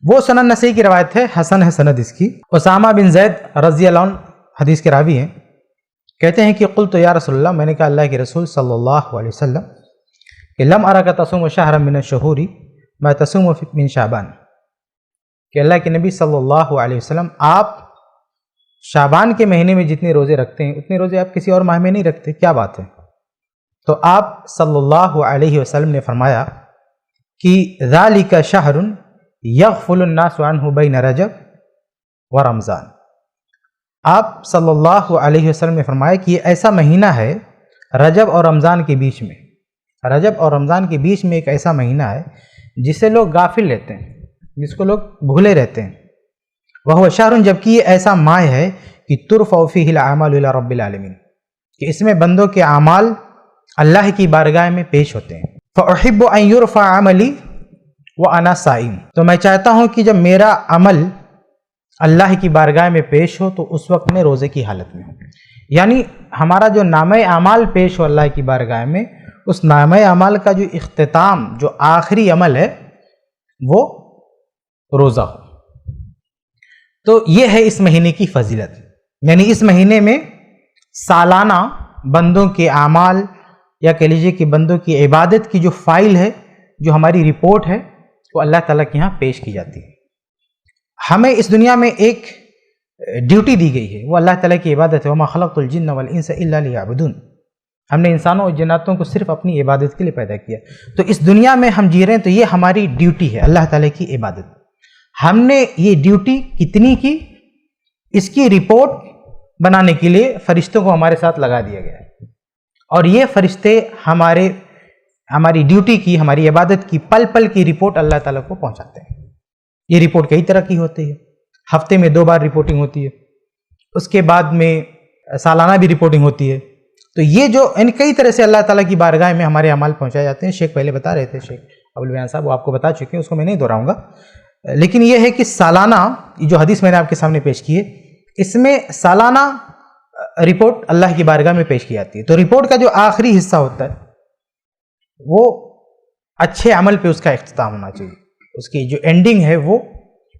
وہ سنن نسائی کی روایت ہے، حسن ہے سند اس کی۔ اسامہ بن زید رضی اللہ عنہ حدیث کے راوی ہیں، کہتے ہیں کہ قلت یا رسول اللہ، میں نے کہا اللہ کے رسول صلی اللہ علیہ وسلم کہ لم ارک تصوم شہرا من الشہور ما تصوم من شعبان، کہ اللہ کے نبی صلی اللہ علیہ وسلم آپ شعبان کے مہینے میں جتنے روزے رکھتے ہیں اتنے روزے آپ کسی اور ماہ میں نہیں رکھتے، کیا بات ہے؟ تو آپ صلی اللہ علیہ وسلم نے فرمایا کہ ذالک شہر یغفل الناس عنہ بین رجب و رمضان۔ آپ صلی اللہ علیہ وسلم نے فرمایا کہ یہ ایسا مہینہ ہے رجب اور رمضان کے بیچ میں، رجب اور رمضان کے بیچ میں ایک ایسا مہینہ ہے جسے لوگ غافل رہتے ہیں، جس کو لوگ بھولے رہتے ہیں۔ وہ شہر، جبکہ یہ ایسا ماہ ہے کہ ترفع فیہ الاعمال الی رب العالمین، کہ اس میں بندوں کے اعمال اللہ کی بارگاہ میں پیش ہوتے ہیں۔ فاحب ان یرفع عملی وانا صائم، تو میں چاہتا ہوں کہ جب میرا عمل اللہ کی بارگاہ میں پیش ہو تو اس وقت میں روزے کی حالت میں ہوں، یعنی ہمارا جو نامہ اعمال پیش ہو اللہ کی بارگاہ میں، اس نامہ اعمال کا جو اختتام، جو آخری عمل ہے وہ روزہ ہو۔ تو یہ ہے اس مہینے کی فضیلت، یعنی اس مہینے میں سالانہ بندوں کے اعمال یا کہہ لیجیے کہ بندوں کی عبادت کی جو فائل ہے، جو ہماری رپورٹ ہے، وہ اللہ تعالیٰ کے یہاں پیش کی جاتی ہے۔ ہمیں اس دنیا میں ایک ڈیوٹی دی گئی ہے، وہ اللہ تعالیٰ کی عبادت ہے، وَمَا خَلَقْتُ الْجِنَّ وَالْإِنسَ إِلَّا لِيَعْبُدُونَ۔ ہم نے انسانوں اور جناتوں کو صرف اپنی عبادت کے لیے پیدا کیا، تو اس دنیا میں ہم جی رہے ہیں تو یہ ہماری ڈیوٹی ہے، اللہ تعالیٰ کی عبادت۔ ہم نے یہ ڈیوٹی کتنی کی، اس کی رپورٹ بنانے کے لیے فرشتوں کو ہمارے ساتھ لگا دیا گیا ہے، اور یہ فرشتے ہماری ڈیوٹی کی، ہماری عبادت کی پل پل کی رپورٹ اللہ تعالیٰ کو پہنچاتے ہیں۔ یہ رپورٹ کئی طرح کی ہوتی ہے، ہفتے میں 2 بار رپورٹنگ ہوتی ہے، اس کے بعد میں سالانہ بھی رپورٹنگ ہوتی ہے۔ تو یہ جو ان کئی طرح سے اللہ تعالیٰ کی بارگاہ میں ہمارے اعمال پہنچائے جاتے ہیں۔ شیخ پہلے بتا رہے تھے، شیخ ابوالبیان صاحب، وہ آپ کو بتا چکے ہیں، اس کو میں نہیں دہراؤں گا، لیکن یہ ہے کہ سالانہ جو حدیث میں نے آپ کے سامنے پیش کی ہے، اس میں سالانہ رپورٹ اللہ کی بارگاہ میں پیش کی جاتی ہے۔ تو رپورٹ کا جو آخری حصہ ہوتا ہے وہ اچھے عمل پہ اس کا اختتام ہونا چاہیے، اس کی جو اینڈنگ ہے وہ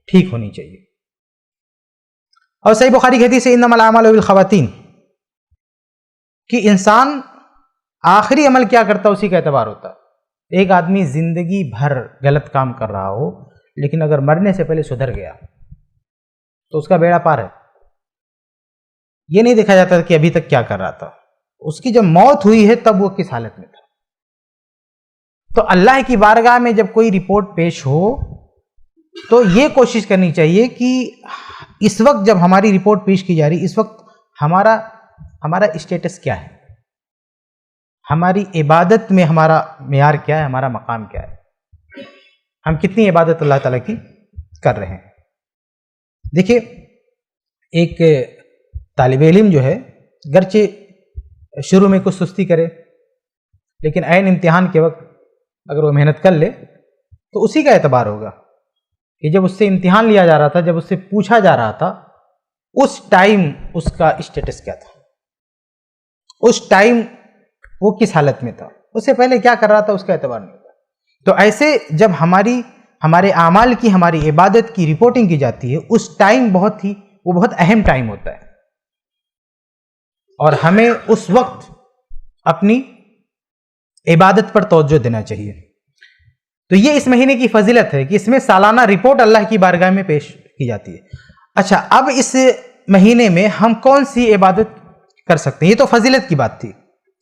ٹھیک ہونی چاہیے۔ اور صحیح بخاری کی حدیث ہے انما الاعمال بالخواتین، کہ انسان آخری عمل کیا کرتا ہے اسی کا اعتبار ہوتا ہے۔ ایک آدمی زندگی بھر غلط کام کر رہا ہو لیکن اگر مرنے سے پہلے سدھر گیا تو اس کا بیڑا پار ہے۔ یہ نہیں دیکھا جاتا کہ ابھی تک کیا کر رہا تھا، اس کی جب موت ہوئی ہے تب وہ کس حالت میں تھا۔ تو اللہ کی بارگاہ میں جب کوئی رپورٹ پیش ہو تو یہ کوشش کرنی چاہیے کہ اس وقت جب ہماری رپورٹ پیش کی جا رہی، اس وقت ہمارا اسٹیٹس کیا ہے، ہماری عبادت میں ہمارا معیار کیا ہے، ہمارا مقام کیا ہے، ہم کتنی عبادت اللہ تعالیٰ کی کر رہے ہیں۔ دیکھیے، ایک طالب علم جو ہے گرچہ شروع میں کچھ سستی کرے لیکن عین امتحان کے وقت اگر وہ محنت کر لے تو اسی کا اعتبار ہوگا کہ جب اس سے امتحان لیا جا رہا تھا، جب اس سے پوچھا جا رہا تھا، اس ٹائم اس کا اسٹیٹس کیا تھا، اس ٹائم وہ کس حالت میں تھا، اس سے پہلے کیا کر رہا تھا، اس کا اعتبار نہیں ہوتا۔ تو ایسے جب ہمارے اعمال کی، ہماری عبادت کی رپورٹنگ کی جاتی ہے، اس ٹائم وہ بہت اہم ٹائم ہوتا ہے، اور ہمیں اس وقت اپنی عبادت پر توجہ دینا چاہیے۔ تو یہ اس مہینے کی فضیلت ہے کہ اس میں سالانہ رپورٹ اللہ کی بارگاہ میں پیش کی جاتی ہے۔ اچھا، اب اس مہینے میں ہم کون سی عبادت کر سکتے ہیں؟ یہ تو فضیلت کی بات تھی،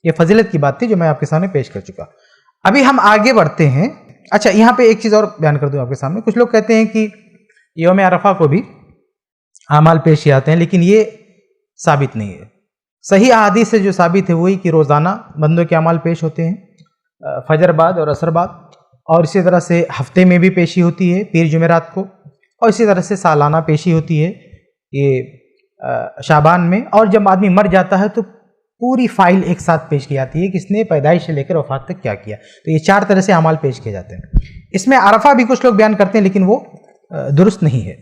یہ فضیلت کی بات تھی جو میں آپ کے سامنے پیش کر چکا۔ ابھی ہم آگے بڑھتے ہیں۔ اچھا، یہاں پہ ایک چیز اور بیان کر دوں آپ کے سامنے۔ کچھ لوگ کہتے ہیں کہ یوم عرفہ کو بھی اعمال پیش کیے جاتے ہیں، لیکن یہ ثابت نہیں ہے۔ صحیح احادیث سے جو ثابت ہے وہی کہ روزانہ بندوں کے اعمال پیش ہوتے ہیں، فجر بعد اور عصر بعد، اور اسی طرح سے ہفتے میں بھی پیشی ہوتی ہے پیر جمعرات کو، اور اسی طرح سے سالانہ پیشی ہوتی ہے یہ شعبان میں، اور جب آدمی مر جاتا ہے تو پوری فائل ایک ساتھ پیش کی جاتی ہے کہ اس نے پیدائش سے لے کر وفات تک کیا کیا۔ تو یہ 4 طرح سے اعمال پیش کیے جاتے ہیں۔ اس میں عرفہ بھی کچھ لوگ بیان کرتے ہیں لیکن وہ درست نہیں ہے۔